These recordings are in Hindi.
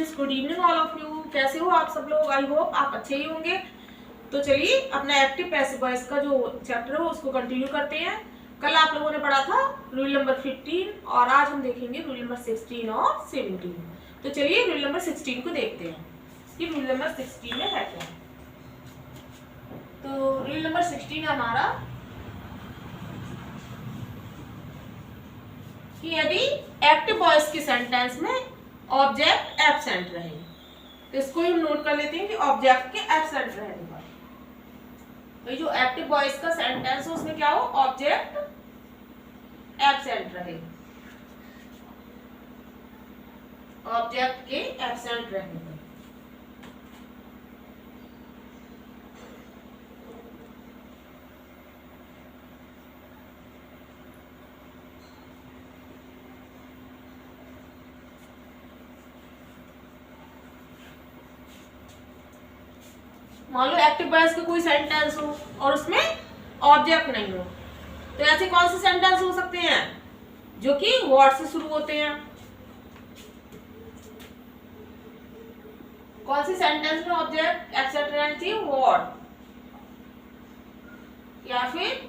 Students, good evening all of you. कैसे हो आप सब लोग? आई होप आप अच्छे ही होंगे। तो चलिए अपना एक्टिव पैसिव वॉइस का जो चैप्टर है उसको कंटिन्यू करते हैं। कल आप लोगों ने पढ़ा था रूल नंबर 15 और आज हम देखेंगे रूल नंबर 16 और 17। तो चलिए रूल नंबर 16 को देखते हैं कि रूल नंबर 16 में है क्या। तो रूल नंबर 16 हमारा कि यदि एक्टिव वॉइस के सेंटेंस में ऑब्जेक्ट एब्सेंट रहे, तो इसको हम नोट कर लेते हैं कि ऑब्जेक्ट के एब्सेंट रहने पर, तो जो एक्टिव वॉइस का सेंटेंस है उसमें क्या हो, ऑब्जेक्ट एब्सेंट रहे, ऑब्जेक्ट के एब्सेंट रहने पर। मान लो एक्टिव वॉइस का कोई सेंटेंस हो और उसमें ऑब्जेक्ट नहीं हो, तो ऐसे कौन से सेंटेंस हो सकते हैं जो कि वर्ड से शुरू होते हैं? कौन सी सेंटेंस में ऑब्जेक्ट एब्सेंट रहना चाहिए? वर्ड, या फिर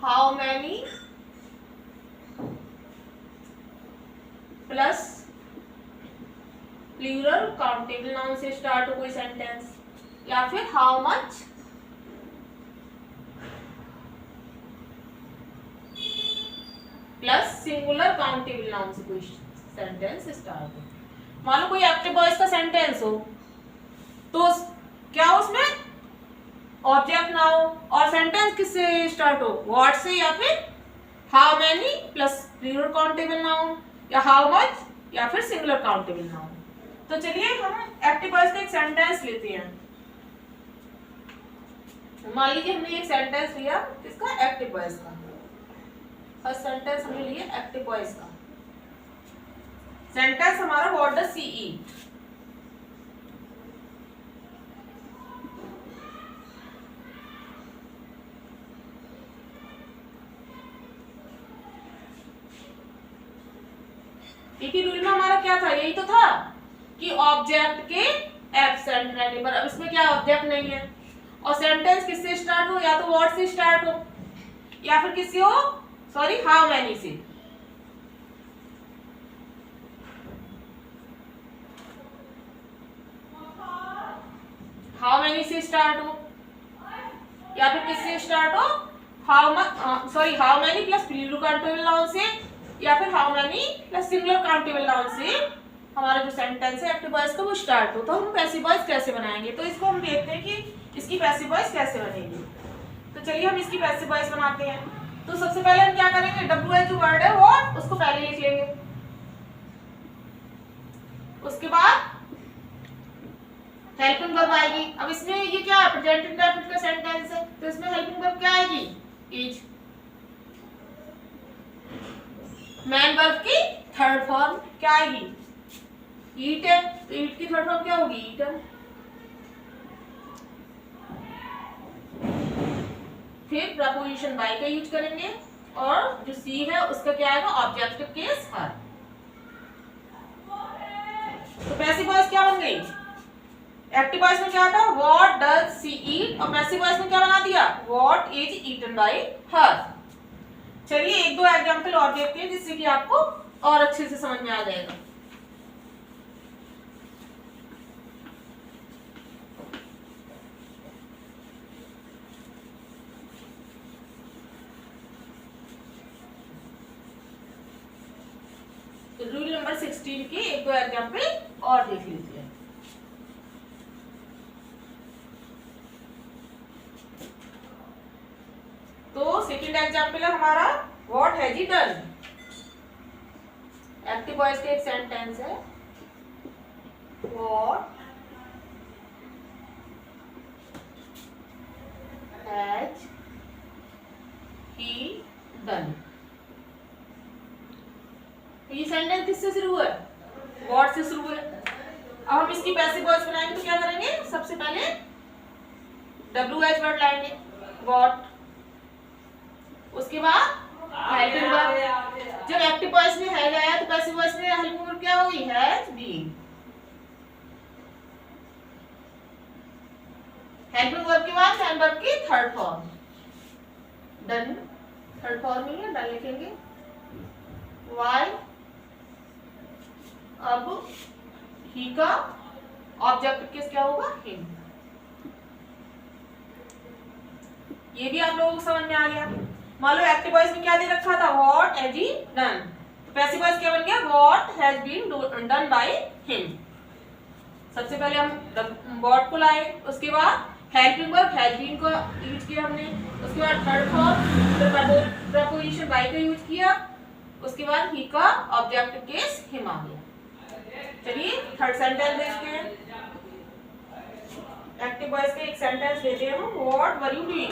how many plus plural countable noun से स्टार्ट हो कोई सेंटेंस, या फिर how much plus singular countable noun से कोई सेंटेंस स्टार्ट हो। मान लो कोई एक्टिव वॉइस का सेंटेंस हो तो क्या हो उसमें ऑब्जेक्ट ना हो और सेंटेंस किससे स्टार्ट हो? वर्ड से, या फिर how many plus plural countable noun, या हाउ मच, या फिर सिंगुलर काउंटेबल नाउन। तो चलिए हम एक्टिव वॉइस का एक सेंटेंस लेते हैं। मान लीजिए हमने एक सेंटेंस लिया किसका? एक्टिव वॉइस का। फर्स्ट सेंटेंस हमने लिया एक्टिव वॉइस का। सेंटेंस हमारा what does she eat. Rule में हमारा क्या था? यही तो था कि ऑब्जेक्ट के एब्सेंट रहने पर। अब इसमें क्या ऑब्जेक्ट नहीं है और सेंटेंस किससे स्टार्ट हो? या तो वर्ड से स्टार्ट हो या फिर किससे हो, सॉरी, हाउ मैनी से। हाउ मैनी से स्टार्ट हो या फिर किससे स्टार्ट हो? How much, sorry, how many plus plural countable noun से, या फिर how many plus singular countable noun से हमारा जो सेंटेंस है एक्टिव वॉइस का वो स्टार्ट हो। तो हम पैसिव वॉइस कैसे बनाएंगे? तो इसको हम देखते हैं कि इसकी पैसिव वॉइस कैसे बनेगी। तो चलिए हम इसकी पैसिव वॉइस बनाते हैं। तो सबसे पहले हम क्या करेंगे? WH जो वर्ड है वो उसको पहले लिख लेंगे, उसके बाद हेल्पिंग वर्ब आएगी। अब इसमें ये क्या है? प्रेजेंट इंडेफिनिट का सेंटेंस है, तो इसमें हेल्पिंग वर्ब क्या आएगी? इज। मेन वर्ब की थर्ड फॉर्म क्या आएगी? ईट है, तो ईट की थर्ड फॉर्म क्या होगी? ईटन। फिर प्रपोजिशन बाय का यूज करेंगे और जो सी है उसका क्या आएगा? ऑब्जेक्टिव केस हर। तो पैसिव वॉइस क्या बन गई? एक्टिव वॉइस में क्या था? व्हाट डज शी ईट, और पैसिव वॉइस में क्या बना दिया? What is eaten by her. चलिए एक दो एग्जांपल और देखते हैं जिससे कि आपको और अच्छे से समझ में आ जाएगा। रूल नंबर 16 के एक दो एग्जांपल और देख लीजिए। तो सेकंड एग्जांपल है हमारा what has he done. Active voice का एक सेंटेंस है, व्हाट हैज ही डन। ये सेंटेंस किससे शुरू है? व्हाट से शुरू है। अब हम इसकी पैसिव वॉइस बनाएंगे तो क्या करेंगे? सबसे पहले WH वर्ड लाएंगे, व्हाट, उसके बाद हेल्पिंग वर्ब। जब एक्टिव वॉइस में हैज आया तो पैसिव वॉइस में हेल्पिंग वर्ब क्या होगी? Has been. हेल्पिंग वर्ब के बाद नॉन वर्ब की third form done, third form ही है, डन लिखेंगे। वाई, अब ही का ऑब्जेक्ट केस क्या होगा? हिम। ये भी आप लोगों को समझ में आ गया। मान लो एक्टिव वॉइस में क्या दे रखा था? What has he done. तो पैसिव वॉइस क्या बन गया? What has been done by him. सबसे पहले हम व्हाट को लाए, उसके बाद हेल्पिंग वर्ब हैज बीन को यूज किया हमने, उसके बाद थर्ड फॉर्म प्रपोजिशन बाय का यूज किया, उसके बाद ही का ऑब्जेक्ट केस हिम आ गया। चलिए थर्ड सेंटेंस देखते हैं। एक्टिव वॉइस का एक सेंटेंस लेते हैं हम। What were you doing?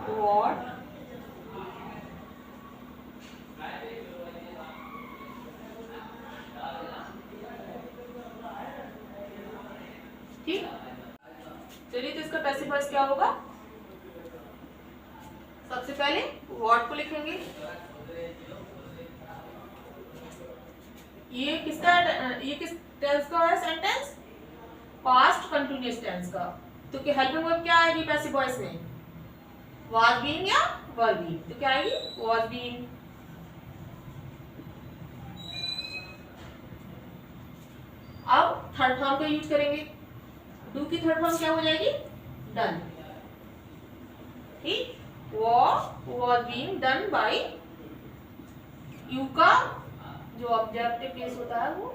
What ठीक। चलिए तो इसका पैसिव वॉइस क्या होगा? सबसे पहले व्हाट को लिखेंगे। ये किस टेंस का है सेंटेंस? पास्ट कंटिन्यूअस टेंस का। तो क्या हेल्पिंग वर्ब क्या आएगी पैसिव वॉइस में? वाज बीइंग या वर बीइंग? तो क्या आएगी? Was being. अब थर्ड फॉर्म का यूज करेंगे। डू की थर्ड फॉर्म क्या हो जाएगी? डन। ठीक, was being done by you का जो ऑब्जेक्टिव केस होता है वो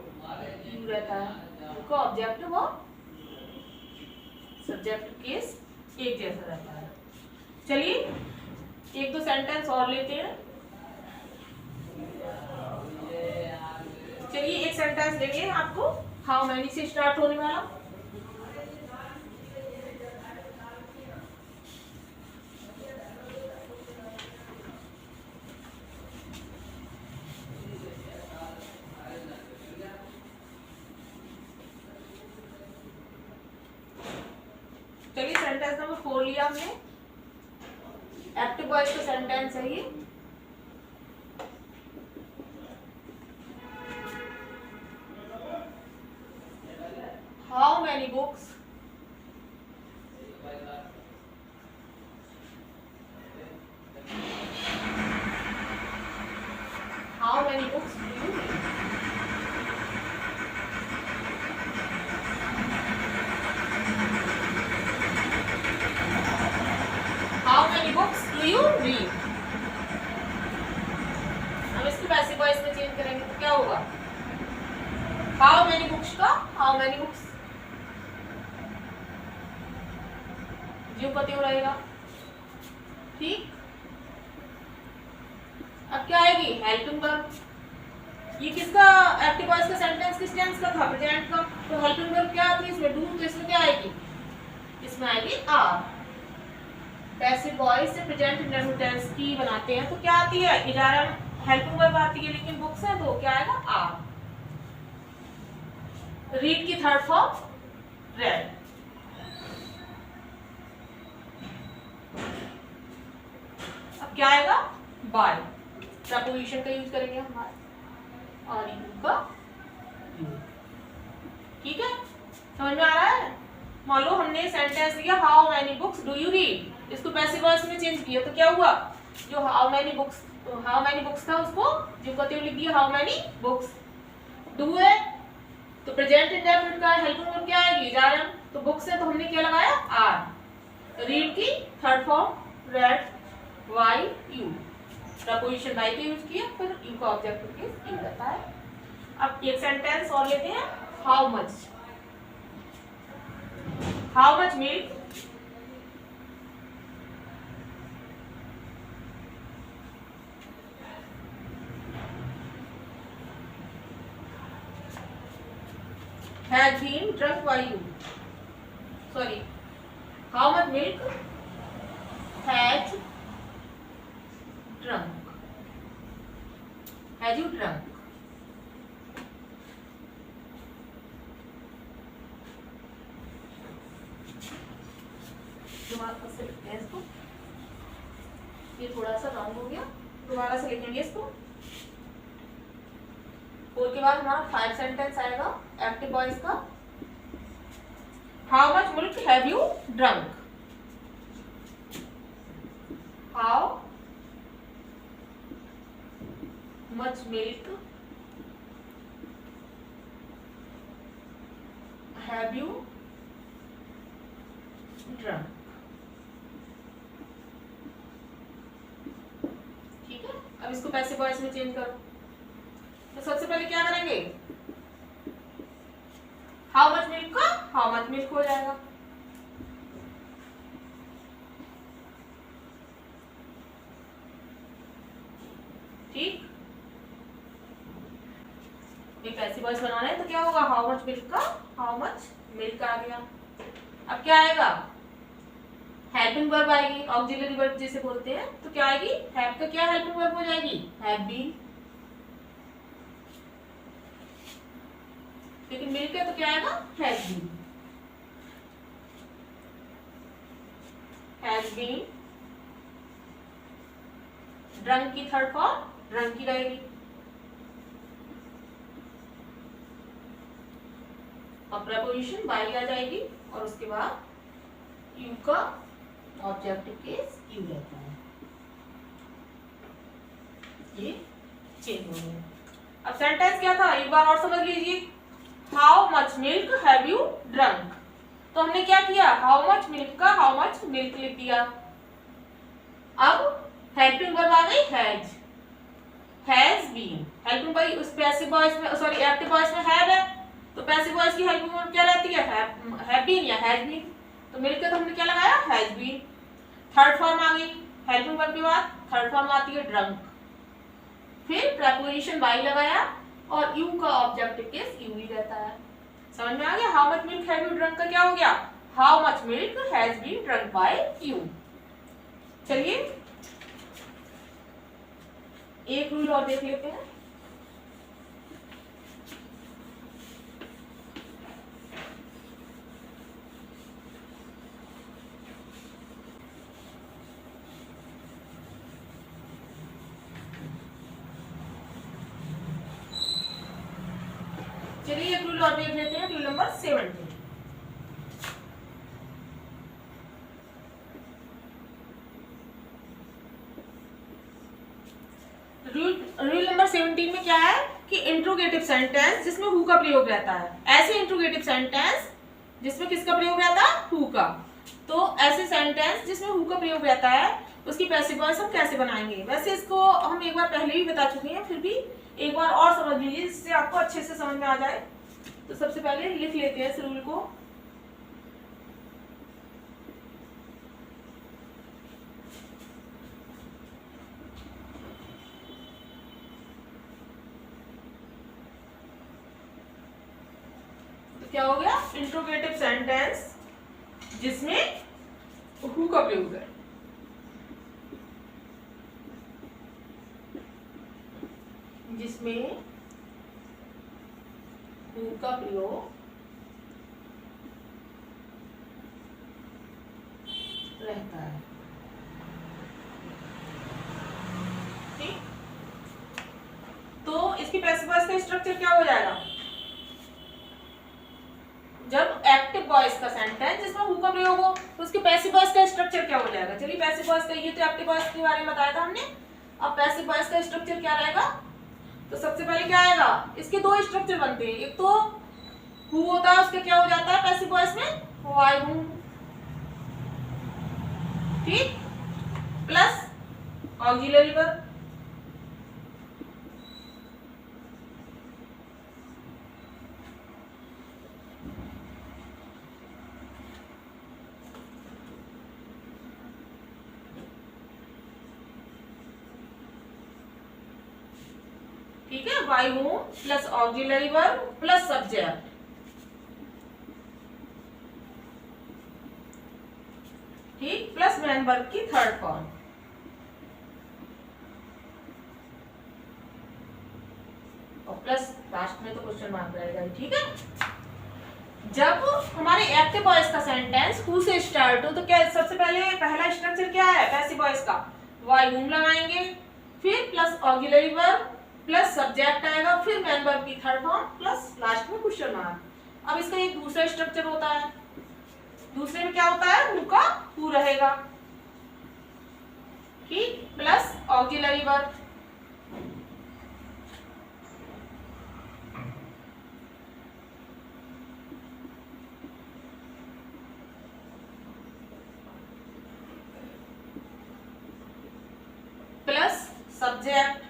यू रहता है, यू का ऑब्जेक्टिव और सब्जेक्टिव केस एक जैसा रहता है। चलिए एक दो सेंटेंस और लेते हैं। चलिए एक सेंटेंस देंगे आपको, हाउ मैनी से स्टार्ट होने वाला। चलिए सेंटेंस नंबर 4 लिया हमने, एक्टिव वॉइस का सेंटेंस है ये। How many books do you read? How many books do you read? हम इसको पैसिव वॉइस में चेंज करेंगे तो क्या होगा? How many books का how many books जो पति रहेगा। ठीक, अब क्या आएगी? Helping verb. ये किसका एक्टिव वॉइस का सेंटेंस किस टेंस का था? प्रेजेंट का। तो हेल्पिंग वर्ब क्या आती है इसमें? डू। तो इसमें क्या आएगी? इसमें आएगी आर। पैसिव वॉइस से प्रेजेंट इंडेफिनिट टेंस की बनाते हैं तो क्या आती है? इडारम हेल्पिंग वर्ब आती है, लेकिन बुक्स है तो क्या आएगा? आर। रीड की थर्ड फॉर्म रेड। अब क्या आएगा? बाय। प्रपोजिशन का यूज करेंगे हमारे और यू का यू। ठीक है, समझ में आ रहा है? मान लो हमने सेंटेंस दिया how many books do you read, इसको पैसिव वॉइस में चेंज किया तो क्या हुआ? जो हाउ मैनी बुक्स था उसको जो कहते हुए लिख दिया हाउ मैनी बुक्स। डू है तो प्रेजेंट इंडेफिनिट का हेल्पिंग वर्ब क्या आएगी? इडारम। तो बुक्स है तो हमने क्या लगाया? आर। रीड की third form read, by you. Preposition by का यूज किया, फिर यू का ऑब्जेक्ट के यू रहता है। अब एक सेंटेंस और लेते हैं। How much milk has been drunk by you? Sorry, how much milk has drunk? Has you drunk? दोबारा से लिखते हैं इसको, ये थोड़ा सा राउंड हो गया, दोबारा से लिखेंगे इसको। 4 के बाद हमारा 5 सेंटेंस आएगा एक्टिव वॉइस का। How much milk have you drunk, how much milk have you drunk. ठीक है, अब इसको पैसिव वॉइस में चेंज करो। तो सबसे पहले क्या करेंगे, हाउ मच मिल्क का हाउ मच मिल्क हो जाएगा। ठीक, एक पैसिव वॉइस बनाना है तो क्या होगा, हाउ मच मिल्क का हाउ मच मिल्क आ गया। अब क्या आएगा, हेल्पिंग वर्ब आएगी, ऑक्सिलरी वर्ब जिसे बोलते हैं। तो क्या आएगी, हैव का क्या हेल्पिंग वर्ब हो जाएगी, हैव बीन। लेकिन मिल्क है तो क्या आएगा, has been. Has been. Drunk की थर्ड फॉर्म ड्रंक की रहेगी। और प्रपोजिशन बाई आ जाएगी और उसके बाद यू का ऑब्जेक्टिव केस यू रहता है। ये चेंज हो गया। अब सेंटेंस क्या था एक बार और समझ लीजिए, how much milk have you drunk. तो हमने क्या किया, हाउ मच मिल्क का हाउ मच मिल्क लिख दिया। अब हेल्पिंग वर्ब आ गई हैज बीन। हेल्पिंग वर्ब उस पैसिव वॉइस में सॉरी एक्टिव वॉइस में हैव है, तो पैसिव वॉइस की हेल्पिंग वर्ब क्या रहती है, हैव बीन या हैज बीन। तो मिलकर तो हमने क्या लगाया, हैज बीन। थर्ड फॉर्म आ गई, हेल्पिंग वर्ब के बाद थर्ड फॉर्म आती है ड्रंक। फिर प्रपोजिशन बाई लगाया और यू का ऑब्जेक्टिव केस यू ही रहता है। समझ में आ गया, how much milk have you drunk का क्या हो गया, how much milk has been drunk by you. चलिए एक रूल और देख लेते हैं। चलिए एक रूल और देख लेते हैं, रूल नंबर 17। रूल नंबर 17 में क्या है कि इंट्रोगेटिव सेंटेंस जिसमें हु का प्रयोग रहता है, ऐसे इंट्रोगेटिव सेंटेंस जिसमें किसका प्रयोग रहता है, हु का। तो ऐसे सेंटेंस जिसमें हु का प्रयोग रहता है उसकी पैसिव वॉइस हम कैसे बनाएंगे। वैसे इसको हम एक बार पहले ही बता चुके हैं, फिर भी एक बार और समझ लीजिए जिससे आपको अच्छे से समझ में आ जाए। तो सबसे पहले लिख लेते हैं इस रूल को। तो क्या हो गया, इंट्रोगेटिव सेंटेंस जिसमें हु का प्रयोग है, जिसमें हु का प्रयोग रहता है। ठीक, तो इसकी पैसिव वॉइस का स्ट्रक्चर क्या हो जाएगा, जब एक्टिव वॉइस का सेंटेंस जिसमें हु का प्रयोग हो तो उसकी पैसिव वॉइस का स्ट्रक्चर क्या हो जाएगा। चलिए पैसिव वॉइस का, ये तो एक्टिव वॉइस के बारे में बताया था हमने। अब पैसिव वॉइस का स्ट्रक्चर क्या रहेगा, तो सबसे पहले क्या आएगा, इसके दो स्ट्रक्चर बनते हैं। एक तो हु होता है, उसका क्या हो जाता है पैसिव वॉइस में, हो आई हूं। ठीक, प्लस ऑक्सिलरी वर्ब। ठीक है, वाई हूं plus auxiliary verb plus subject. ठीक, प्लस मेन वर्ब की थर्ड फॉर्म। और प्लस लास्ट में तो क्वेश्चन मार्क रहेगा। ठीक है, जब हमारे एक्टिव वॉइस का सेंटेंस हु से स्टार्ट हो तो क्या सबसे पहले पहला स्ट्रक्चर क्या है पैसिव वॉइस का, वाई हुम लगाएंगे, फिर plus auxiliary verb plus subject आएगा, फिर मेन वर्ब की थर्ड फॉर्म प्लस लास्ट में क्वेश्चन मार्क। अब इसका एक दूसरा स्ट्रक्चर होता है, दूसरे में क्या होता है, हु का हु रहेगा, ठीक, plus auxiliary verb, plus subject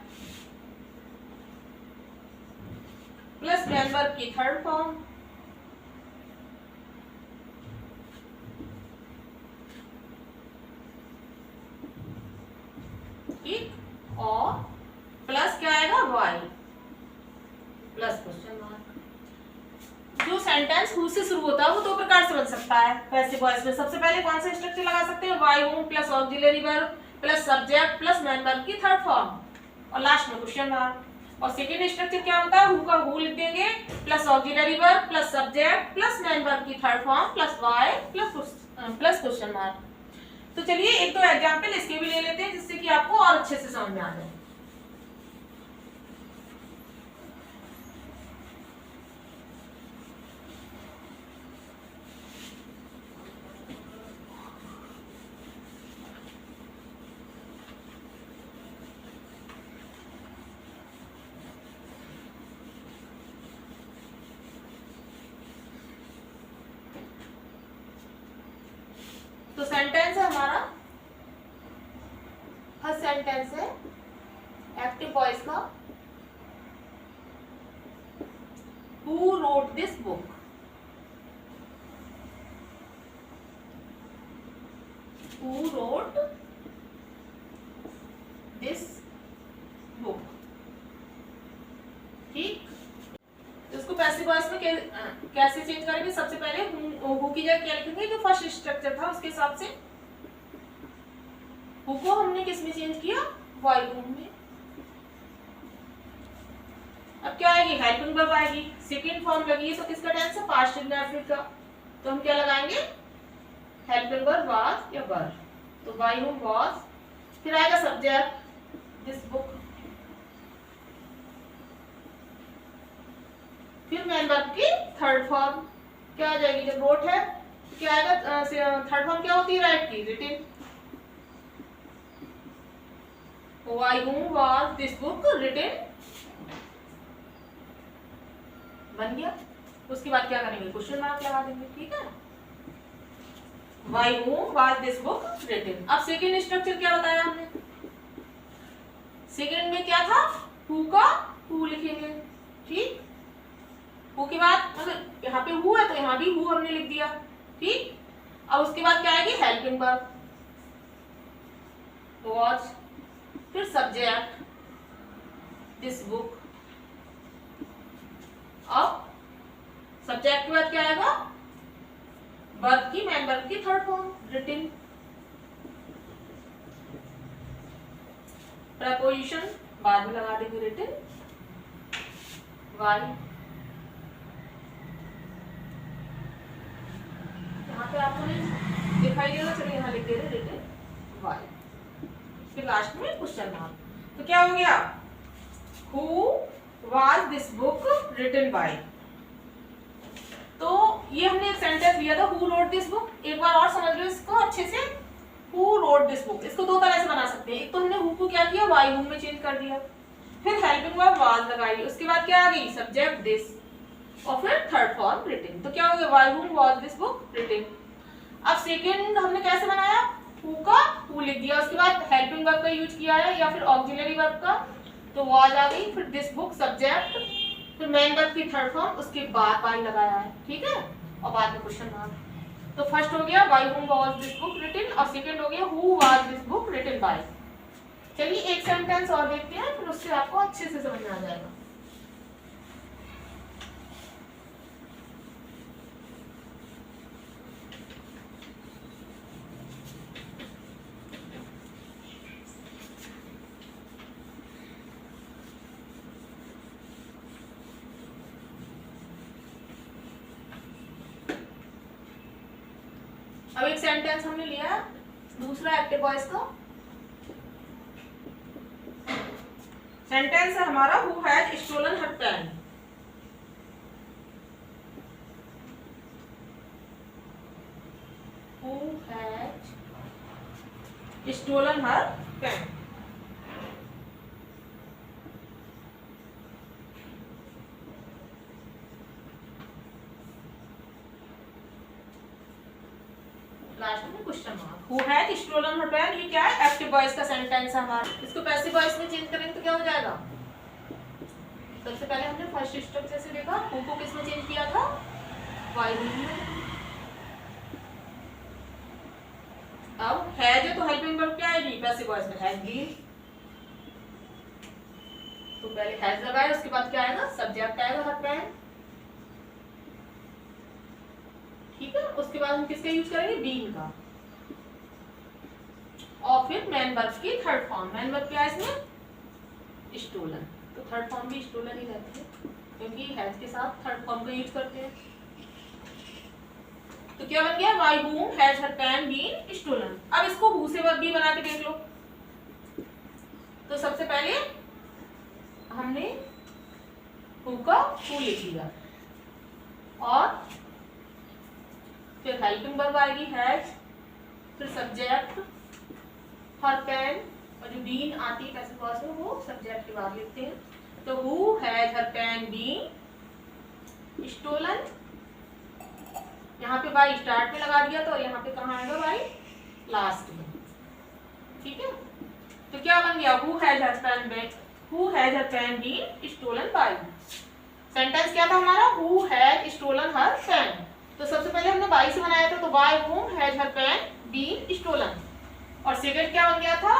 plus main verb की थर्ड फॉर्म, ठीक, और प्लस क्या आएगा वाई प्लस क्वेश्चन मार्क। जो सेंटेंस हु से शुरू होता है वो दो प्रकार से बन सकता है पैसिव वॉइस में। सबसे पहले कौन सा स्ट्रक्चर लगा सकते हैं, why whom plus auxiliary verb plus subject plus main verb की थर्ड फॉर्म और लास्ट में क्वेश्चन मार्क। और सेकंड स्ट्रक्चर क्या होता है, हु का हु लिख देंगे plus auxiliary verb plus subject plus main verb की third form plus why plus question mark. तो चलिए एक दो एग्जांपल इसके भी ले लेते हैं जिससे कि आपको और अच्छे से समझ में आ जाए। तो सेंटेंस है हमारा, फर्स्ट सेंटेंस है एक्टिव वॉइस का, who wrote this book, who wrote this book, ठीक। तो इसको पैसिव वॉइस में कैसे चेंज करेंगे, सबसे पहले हु की जगह क्या लिखेंगे, जो फर्स्ट स्ट्रक्चर था उसके हिसाब से हु को हमने किस में चेंज किया, वाई हुम में। अब क्या आएगी, हेल्पिंग वर्ब आएगी, सेकंड फॉर्म लगी है तो किसका टेंस है, पास्ट इंडेफिनिट का, तो हम क्या लगाएंगे, हेल्पिंग वर्ब वाज या वर, तो वाई हुम वाज, फिर आएगा सब्जेक्ट दिस बुक, फिर मेन वर्ब की थर्ड फॉर्म क्या आ जाएगी, जब रोट है तो क्या आएगा, थर्ड फॉर्म क्या होती है, राइट की, written, by whom was this book written, बन गया। उसके बाद क्या करेंगे, क्वेश्चन मार्क लगा देंगे, ठीक है, by whom was this book written. अब सेकंड स्ट्रक्चर क्या बताया हमने, सेकंड में क्या था, हु का हु लिखेंगे, ठीक, हु के बाद मतलब यहाँ पे हु है तो यहाँ भी हु हमने लिख दिया, ठीक। अब उसके बाद क्या आएगी, हेल्पिंग वर्ब वाज, फिर सब्जेक्ट दिस बुक, अब सब्जेक्ट के बाद क्या आएगा, वर्ब की मेन वर्ब की थर्ड फॉर्म रिटन, प्रपोजिशन बाद में लगा देंगे, रिटन वाई, यहाँ पे आपको नहीं दिखाई देगा, चलिए यहाँ लिख दे रहे रिटन वाई, फिर लास्ट में क्वेश्चन मार्क। तो क्या हो गया, who was this book written by. तो ये हमने एक सेंटेंस लिया था, हु रोट दिस बुक, एक बार और समझ लो इसको अच्छे से, हु रोट दिस बुक, इसको दो तरह से बना सकते हैं, एक तो हमने हु को क्या किया, वाई हुम में चेंज कर दिया, फिर हेल्पिंग वर्ब वाज लगाई, उसके बाद क्या आ गई, सब्जेक्ट दिस, और फिर थर्ड फॉर्म रिटन, तो क्या हो गया, by whom was this book written. अब सेकंड हमने कैसे बनाया, हु का हु लिख दिया, उसके बाद हेल्पिंग वर्ब का यूज किया है या फिर ऑक्सिलरी वर्ब का, तो वाज आ गई, फिर दिस बुक सब्जेक्ट, फिर मेन वर्ब की थर्ड फॉर्म, उसके बाद बाय लगाया है, ठीक है, और बाद में क्वेश्चन मार्क। तो फर्स्ट हो गया by whom was this book written, और सेकंड हो गया who was this book written by. चलिए एक सेंटेंस और देखते हैं, फिर उससे आपको अच्छे से समझ में आ जाएगा। अब एक सेंटेंस हमने लिया दूसरा एक्टिव वॉइस का सेंटेंस है हमारा, who has stolen her pen. Who has stolen her pen. Last में question mark. Who has stolen her pen, ये क्या है? एक्टिव वॉइस का सेंटेंस है हमारा। इसको पैसिव वॉइस में चेंज करेंगे तो क्या हो जाएगा? सबसे पहले हमने फर्स्ट स्ट्रक्चर से देखा, हु को किस में चेंज किया था? वाई में। अब हैज है तो हेल्पिंग वर्ब क्या आएगी? पैसिव वॉइस में हैज बीन। तो पहले हैज लगाया, उसके बाद क्या आएगा? सब्जेक्ट आएगा हर पेन। ठीक है, उसके बाद हम किसका यूज करेंगे? बीन का। और फिर मैन वर्ब की थर्ड फॉर्म। मैन वर्ब क्या है इसमें? स्टोलन। तो थर्ड फॉर्म भी स्टोलन ही रहती है क्योंकि हैज के साथ थर्ड फॉर्म का यूज करते हैं। तो क्या बन गया? By whom has her pen been stolen. अब इसको हु से वर्ब भी बना के देख लो। तो सबसे पहले हमने हु का हु लिख लिया और फिर हेल्पिंग वर्ब आएगी हैज, फिर सब्जेक्ट हर पेन, और जो बीन आती है पैसिव वॉइस में वो सब्जेक्ट के बाद लिखते हैं। तो who has her pen been stolen. यहाँ पे बाई स्टार्ट में लगा दिया तो यहाँ पे कहाँ आएगा? बाई लास्ट में। ठीक है, तो क्या बन गया? Who has her pen been stolen by. Sentence क्या था हमारा? Who has stolen her pen. तो सबसे पहले हमने बाई से बनाया था, तो by whom has her pen been stolen. और सेकंड क्या बन गया था?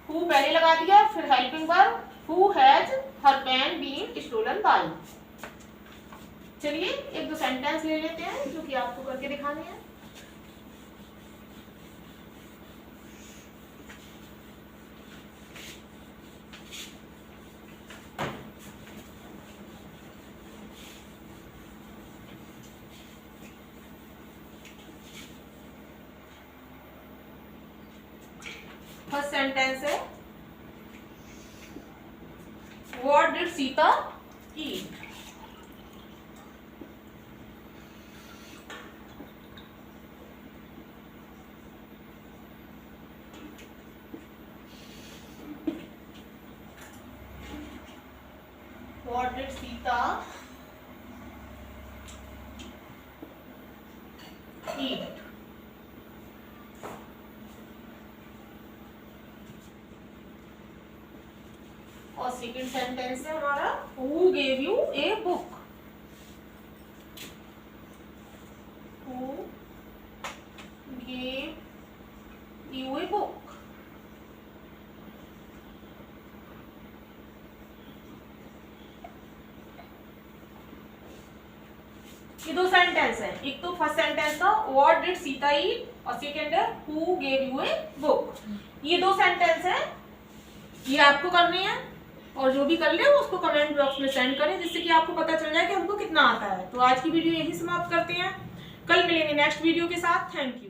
हु पहले लगा दिया, फिर helping verb who has her pen been stolen by. चलिए एक दो सेंटेंस ले लेते हैं जो कि आपको करके दिखाने हैं। फर्स्ट सेंटेंस है what did Sita eat. What did Sita eat? और सेकंड सेंटेंस है हमारा Who gave you a book? Who gave you a book? ये दो सेंटेंस है। एक तो फर्स्ट सेंटेंस था व्हाट डिड सीता ईट और सेकंड है who gave U a book. ये दो सेंटेंस है, ये आपको करने हैं और जो भी कर ले उसको कमेंट बॉक्स में सेंड करें जिससे कि आपको पता चल जाए कि हमको कितना आता है। तो आज की वीडियो यही समाप्त करते हैं, कल मिलेंगे नेक्स्ट वीडियो के साथ। Thank you.